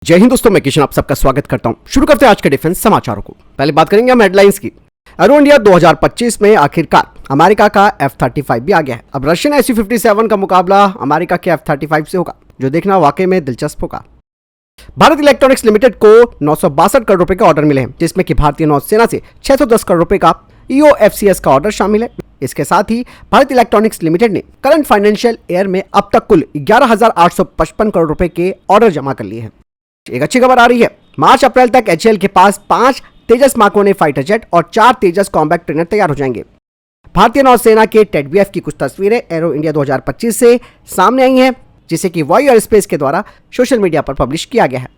जय हिंद दोस्तों, मैं किशन आप सबका स्वागत करता हूं। शुरू करते हैं आज के डिफेंस समाचारों को। पहले बात करेंगे हम हेडलाइंस की। एरो इंडिया 2025 में आखिरकार अमेरिका का F-35 भी आ गया है। अब रशियन Su-57 का मुकाबला अमेरिका के F-35 से होगा, जो देखना वाकई में दिलचस्प होगा। भारत इलेक्ट्रॉनिक्स लिमिटेड को 962 करोड़ रुपए का ऑर्डर मिले हैं, जिसमें कि भारतीय नौसेना से 610 करोड़ रुपए का EOFCS का ऑर्डर शामिल है। इसके साथ ही भारत इलेक्ट्रॉनिक्स लिमिटेड ने करंट फाइनेंशियल ईयर में अब तक कुल 11,855 करोड़ रुपए के ऑर्डर जमा कर लिए हैं। एक अच्छी खबर आ रही है, मार्च अप्रैल तक HAL के पास 5 तेजस Mark 1A फाइटर जेट और 4 तेजस कॉम्बैट ट्रेनर तैयार हो जाएंगे। भारतीय नौसेना के TEDBF की कुछ तस्वीरें एरो इंडिया 2025 से सामने आई हैं, जिसे कि वायु एयरस्पेस के द्वारा सोशल मीडिया पर पब्लिश किया गया है।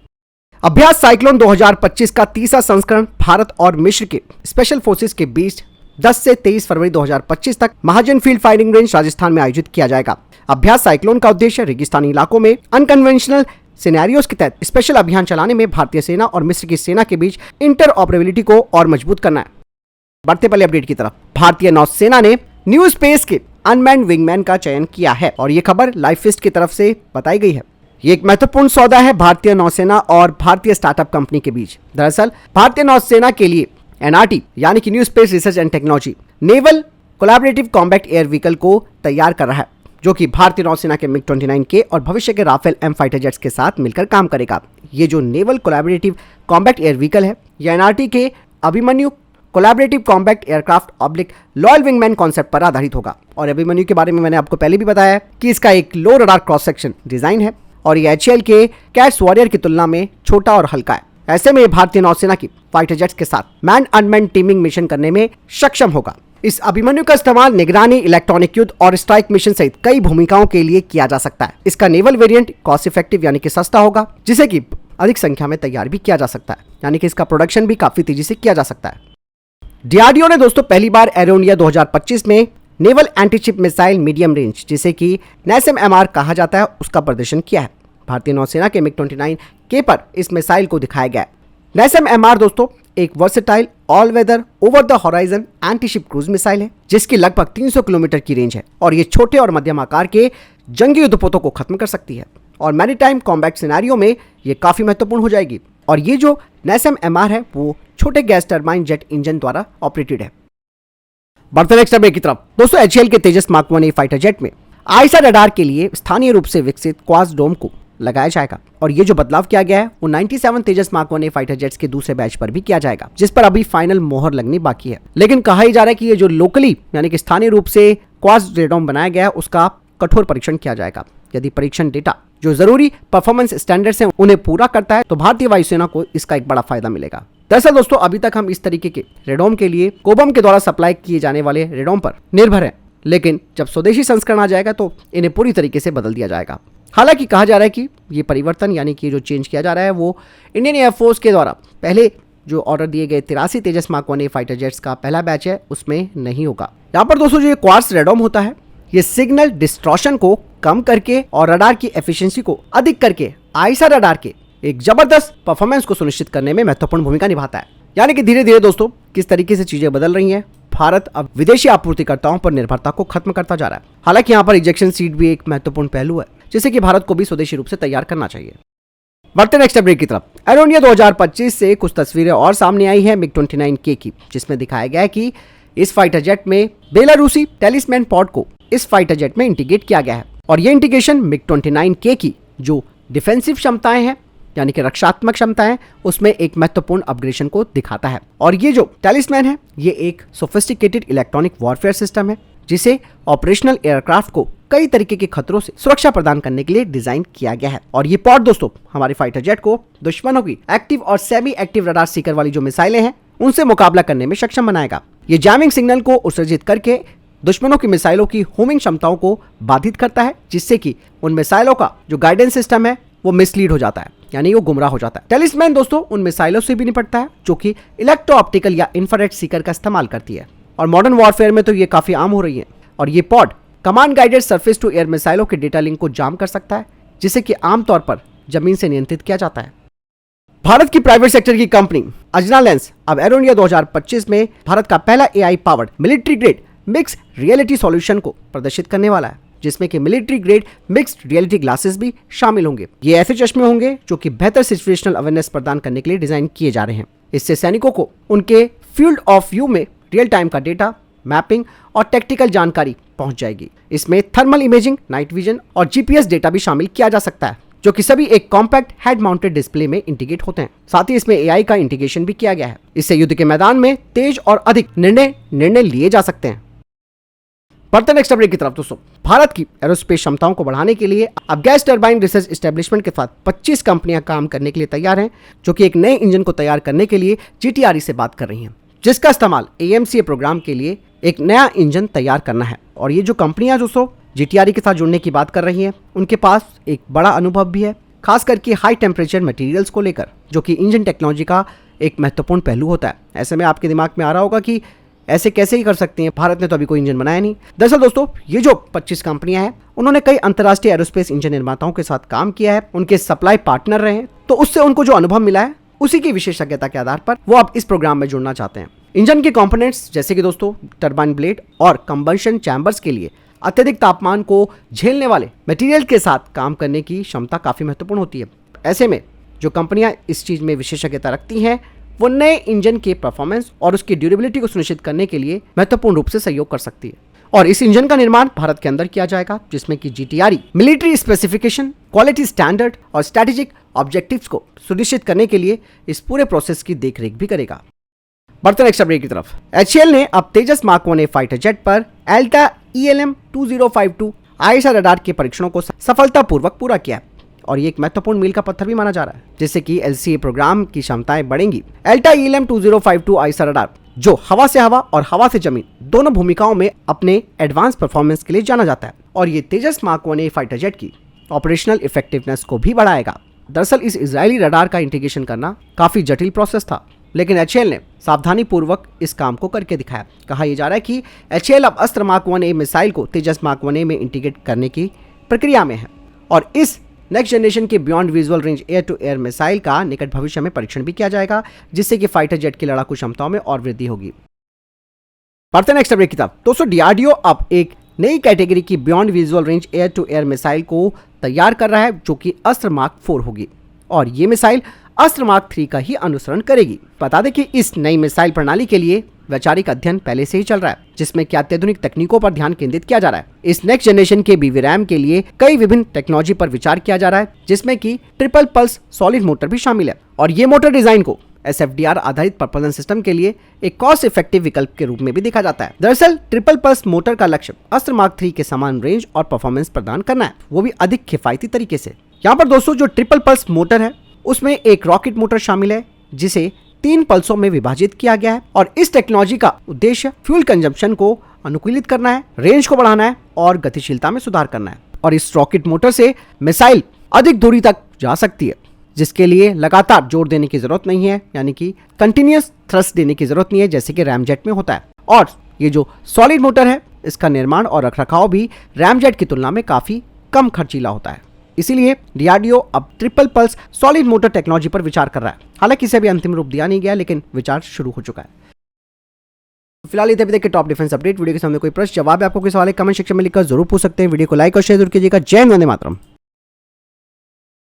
अभ्यास साइक्लोन 2025 का तीसरा संस्करण भारत और मिस्र के स्पेशल फोर्सेस के बीच 10 से 23 फरवरी 2025 तक महाजन फील्ड फायरिंग रेंज राजस्थान में आयोजित किया जाएगा। अभ्यास साइक्लोन का उद्देश्य रेगिस्तानी इलाकों में अनकन्वेंशनल सिनेरियोस के तहत स्पेशल अभियान चलाने में भारतीय सेना और मिस्र की सेना के बीच इंटरऑपरेबिलिटी को और मजबूत करना है। बढ़ते पहले अपडेट की तरफ। भारतीय नौसेना ने न्यू स्पेस के अनमैन्ड विंगमैन का चयन किया है और ये खबर लाइफिस्ट की तरफ से बताई गई है। ये एक महत्वपूर्ण सौदा है भारतीय नौसेना और भारतीय स्टार्टअप कंपनी के बीच। दरअसल भारतीय नौसेना के लिए NRT यानी कि new space research and technology naval collaborative combat air vehicle को तैयार कर रहा है, जो कि भारतीय नौसेना के MiG-29K और भविष्य के राफेल M फाइटर जेट्स के साथ मिलकर काम करेगा। ये जो naval collaborative combat air vehicle है, यह NRT के Abhimanyu collaborative combat aircraft oblique loyal wingman concept पर आधारित होगा। और अभिमन्यु के बारे में मैंने आपको पहले भी बताया है कि इसका एक लो रडार क्रॉस सेक्शन डिजाइन है और ये HAL के कैट्स वॉरियर की तुलना में छोटा और हल्का है। ऐसे में भारतीय नौसेना की फाइटर जेट्स के साथ मैन अनमैन टीमिंग मिशन करने में सक्षम होगा। इस अभिमन्यु का इस्तेमाल निगरानी, इलेक्ट्रॉनिक युद्ध और स्ट्राइक मिशन सहित कई भूमिकाओं के लिए किया जा सकता है। इसका नेवल वेरिएंट कॉस्ट इफेक्टिव यानी कि सस्ता होगा, जिसे कि अधिक संख्या में तैयार भी किया जा सकता है, यानी कि इसका प्रोडक्शन भी काफी तेजी से किया जा सकता है। DRDO ने दोस्तों पहली बार एरो इंडिया 2025 में naval antiship missile medium range, जिसे कि NASAMS-MR कहा जाता है, उसका प्रदर्शन किया है। भारतीय नौसेना के MiG-29K पर इस मिसाइल को दिखाया गया है। NASAMS-MR दोस्तों एक versatile all weather over the horizon antiship cruise missile है, जिसकी लगभग 300 किलोमीटर की रेंज है और ये छोटे और मध्यम आकार के जंगी युद्धपोतों को खत्म कर सकती है और मैरीटाइम कॉम्बैट सिनेरियो में ये काफी महत्वपूर्ण हो जाएगी। और ये जो NASAMS-MR है वो छोटे गैस टर्बाइन जेट इंजन द्वारा ऑपरेटेड है। बढ़ते नेक्स्ट अपडेट की तरफ। दोस्तों HAL के तेजस Mark 1A फाइटर जेट में आईसा रडार के लिए स्थानीय रूप से विकसित क्वास डोम को लगाया जाएगा और ये जो बदलाव किया गया है वो 97 तेजस Mark 1A फाइटर जेट्स के दूसरे बैच पर भी किया जाएगा, जिस पर अभी फाइनल मोहर लगनी बाकी है। लेकिन कहा ही जा रहा है कि ये जो लोकली यानी कि स्थानीय रूप से क्वास रेडोम बनाया गया है, उसका कठोर परीक्षण किया जाएगा। यदि परीक्षण डेटा जो जरूरी परफॉर्मेंस स्टैंडर्ड्स हैं उन्हें पूरा करता है तो भारतीय वायुसेना को इसका एक बड़ा फायदा मिलेगा। दरअसल दोस्तों अभी तक हम इस तरीके के रेडोम के लिए कोबम के द्वारा सप्लाई किए जाने वाले रेडोम पर निर्भर हैं, लेकिन जब स्वदेशी संस्करण आ जाएगा तो इन्हें पूरी तरीके से बदल दिया जाएगा। हालांकि कहा जा रहा है कि ये परिवर्तन यानी कि जो चेंज किया जा रहा है वो इंडियन एयरफोर्स के द्वारा पहले जो ऑर्डर दिए गए 83 तेजस Mark 1A फाइटर जेट्स का पहला बैच है उसमें नहीं होगा। यहाँ पर दोस्तों जो ये क्वार्ट्स रेडोम होता है, ये सिग्नल डिस्ट्रॉशन को कम करके और रडार की एफिशिएंसी को अधिक करके आईसा रडार के एक जबरदस्त परफॉर्मेंस को सुनिश्चित करने में महत्वपूर्ण भूमिका निभाता है। यानी कि धीरे धीरे दोस्तों किस तरीके से चीजें बदल रही हैं, भारत अब विदेशी आपूर्तिकर्ताओं पर निर्भरता को खत्म करता जा रहा है। हालांकि यहाँ पर इजेक्शन सीट भी एक महत्वपूर्ण पहलू है, जिसे कि भारत को भी स्वदेशी रूप से तैयार करना चाहिए। बढ़ते नेक्स्ट अपडेट की तरफ। एरो इंडिया 2025 से कुछ तस्वीरें और सामने आई हैं MiG-29K की, जिसमें दिखाया गया है कि इस फाइटर जेट में बेलारूसी टेलिस्मैन पॉड को इस फाइटर जेट में इंटीग्रेट किया गया है और ये इंटीग्रेशन MiG-29K की जो डिफेंसिव क्षमताएं हैं यानी कि रक्षात्मक क्षमताएं, उसमें एक महत्वपूर्ण अपग्रेडेशन को दिखाता है। और ये जो टेलिस्मैन है ये एक सोफिस्टिकेटेड इलेक्ट्रॉनिक वॉरफेयर सिस्टम है, जिसे ऑपरेशनल एयरक्राफ्ट को कई तरीके के खतरों से सुरक्षा प्रदान करने के लिए डिजाइन किया गया है। और ये पॉड दोस्तों हमारे फाइटर जेट को दुश्मनों की एक्टिव और सेमी एक्टिव रडार सीकर वाली जो मिसाइलें हैं उनसे मुकाबला करने में सक्षम बनाएगा। ये जैमिंग सिग्नल को उत्सर्जित करके दुश्मनों की मिसाइलों की होमिंग क्षमताओं को बाधित करता है, जिससे कि उन मिसाइलों का जो गाइडेंस सिस्टम है वो मिसलीड हो जाता है, यानी वो गुमराह हो जाता है। टेलिस्मैन दोस्तों उन मिसाइलों से भी निपटता है जो कि इलेक्ट्रो ऑप्टिकल या इंफ्रारेड सीकर का इस्तेमाल करती है और मॉडर्न वॉरफेयर में तो ये काफी आम हो रही है। और ये pod command guided surface to air मिसाइलों के डेटा लिंक को जाम कर सकता है, जिसे कि आमतौर पर जमीन से नियंत्रित किया जाता है। भारत की प्राइवेट सेक्टर की कंपनी अजना लेंस अब एरो इंडिया 2025 में भारत का पहला AI powered military grade mix reality solution को प्रदर्शित करने वाला है। जिसमें कि military grade mixed reality glasses भी शामिल होंगे। ये ऐसे चश्मे होंगे जो कि बेहतर सिचुएशनल अवेयरनेस प्रदान करने के लिए डिजाइन किए जा रहे हैं। इससे सैनिकों को उनके फील्ड ऑफ व्यू में रियल टाइम का डेटा, मैपिंग और टेक्निकल जानकारी पहुंच जाएगी। इसमें थर्मल इमेजिंग, नाइट विजन और जीपीएस डेटा भी शामिल किया जा सकता है, जो कि सभी एक कॉम्पैक्ट हेड माउंटेड डिस्प्ले में इंटीग्रेट होते हैं। साथ ही इसमें एआई का इंटीग्रेशन भी किया गया है। इससे युद्ध के मैदान में तेज और अधिक निर्णय लिए जा सकते हैं। बढ़ते नेक्स्ट अपडेट की तरफ दोस्तों, भारत की एरोस्पेस क्षमताओं को बढ़ाने के लिए अब गैस टरबाइन रिसर्च एस्टेब्लिशमेंट के साथ 25 कंपनियां काम करने के लिए तैयार हैं, जो कि एक नए इंजन को तैयार करने के लिए जीटीआरई से बात कर रही हैं, जिसका इस्तेमाल एएमसीए प्रोग्राम के लिए एक नया इंजन तैयार करना है। और ये जो कंपनियां दोस्तों जीटीआरई के साथ जुड़ने की बात कर रही हैं, उनके पास एक बड़ा अनुभव भी है, खास करके हाई टेम्परेचर मटेरियल्स को लेकर, जो कि इंजन टेक्नोलॉजी का एक महत्वपूर्ण पहलू होता है। ऐसे में आपके दिमाग में आ रहा होगा कि ऐसे कैसे ही कर सकते हैं, भारत ने तो अभी कोई इंजन बनाया नहीं। दरअसल दोस्तों, ये जो 25 कंपनियां हैं, उन्होंने कई अंतर्राष्ट्रीय एरोस्पेस इंजन निर्माताओं के साथ काम किया है, उनके सप्लाई पार्टनर रहे हैं, तो उससे उनको जो अनुभव मिला है उसी की विशेषज्ञता के आधार पर वो अब इस प्रोग्राम में जुड़ना चाहते हैं। इंजन के कंपोनेंट्स जैसे कि दोस्तों टरबाइन ब्लेड और कंबंशन चैम्बर्स के लिए अत्यधिक तापमान को झेलने वाले मटेरियल के साथ काम करने की क्षमता काफी महत्वपूर्ण होती है। ऐसे में जो कंपनियां इस चीज में विशेषज्ञता रखती हैं, वो नए इंजन के परफॉर्मेंस और उसकी ड्यूरेबिलिटी को सुनिश्चित करने के लिए महत्वपूर्ण रूप से सहयोग कर सकती है। और इस इंजन का निर्माण भारत के अंदर किया जाएगा, जिसमें कि GTRE military specification, quality standard और स्ट्रैटेजिक ऑब्जेक्टिव्स को सुनिश्चित करने के लिए इस पूरे प्रोसेस की देखरेख भी करेगा। बढ़ते नेक्स्ट अपडेट की तरफ, एचएएल ने अब तेजस मार्क 1A फाइटर जेट पर एल्टा ELM 2052 आईएसआर रडार के परीक्षणों को सफलतापूर्वक पूरा किया, और ये एक महत्वपूर्ण मील का पत्थर भी माना जा रहा है, जिससे कि एलसीए प्रोग्राम की क्षमताएं बढ़ेंगी। एल्टा ELM 2052 आईएसआर रडार, जो हवा से हवा और हवा से जमीन दोनों भूमिकाओं में अपने एडवांस परफॉर्मेंस के लिए जाना जाता है, और ये तेजस मार्क 1A फाइटर जेट की ऑपरेशनल इफेक्टिवनेस को भी बढ़ाएगा। दरअसल इस इजरायली रडार का इंटीग्रेशन करना काफी जटिल प्रोसेस था, लेकिन एचएएल ने सावधानी पूर्वक इस काम को करके दिखाया। कहा यह जा रहा है कि एचएएल अब अस्त्र मार्क 1A मिसाइल को तेजस मार्क 1A में इंटीग्रेट करने की प्रक्रिया में है, और इस नेक्स्ट जनरेशन के beyond visual range air to air missile का निकट भविष्य में परीक्षण भी किया जाएगा, जिससे कि फाइटर जेट की लड़ाकू क्षमताओं में और वृद्धि होगी। बढ़ते नेक्स्ट अपडेट की तरफ दोस्तों, डीआरडीओ अब एक नई कैटेगरी की beyond visual range air to air missile को तैयार कर रहा है, जो कि अस्त्र मार्क 4 होगी, और ये मिसाइल अस्त्र मार्क 3 का ही अनुसरण करेगी। बता दें कि इस नई मिसाइल प्रणाली के लिए वैचारिक अध्ययन पहले से ही चल रहा है, जिसमें कि अत्याधुनिक तकनीकों पर ध्यान केंद्रित किया जा रहा है। इस नेक्स्ट जनरेशन के बीवीरैम के लिए कई विभिन्न टेक्नोलॉजी पर विचार किया जा रहा है, जिसमें कि ट्रिपल पल्स सॉलिड मोटर भी शामिल है, और ये मोटर डिजाइन को SFDR आधारित प्रपल्सन सिस्टम के लिए एक कॉस्ट इफेक्टिव विकल्प के रूप में भी देखा जाता है। दरअसल ट्रिपल पल्स मोटर का लक्ष्य अस्त्र मार्क 3 के समान रेंज और परफॉर्मेंस प्रदान करना है, वो भी अधिक किफायती तरीके से। यहाँ पर दोस्तों जो ट्रिपल पल्स मोटर है, उसमें एक रॉकेट मोटर शामिल है, जिसे 3 पल्सों में विभाजित किया गया है, और इस टेक्नोलॉजी का उद्देश्य फ्यूल कंजम्पशन को अनुकूलित करना है, रेंज को बढ़ाना है और गतिशीलता में सुधार करना है। और इस रॉकेट मोटर से मिसाइल अधिक दूरी तक जा सकती है, जिसके लिए लगातार जोर देने की जरूरत नहीं है, यानी कि कंटिन्यूअस थ्रस्ट देने की जरूरत नहीं है, जैसे कि रैमजेट में होता है। और ये जो सॉलिड मोटर है, इसका निर्माण और रखरखाव भी रैमजेट की तुलना में काफी कम खर्चीला होता है। इसीलिए डीआरडीओ अब triple pulse solid motor technology पर विचार कर रहा है। हालांकि इसे अभी अंतिम रूप दिया नहीं गया, लेकिन विचार शुरू हो चुका है। फिलहाल इतने अभी तक के टॉप डिफेंस अपडेट। वीडियो के सामने कोई प्रश्न जवाब है, आपको कोई सवाल है, कमेंट सेक्शन में लिखकर जरूर पूछ सकते हैं। वीडियो को लाइक और शेयर जरूर कीजिएगा। जय हिंद, वंदे मातरम।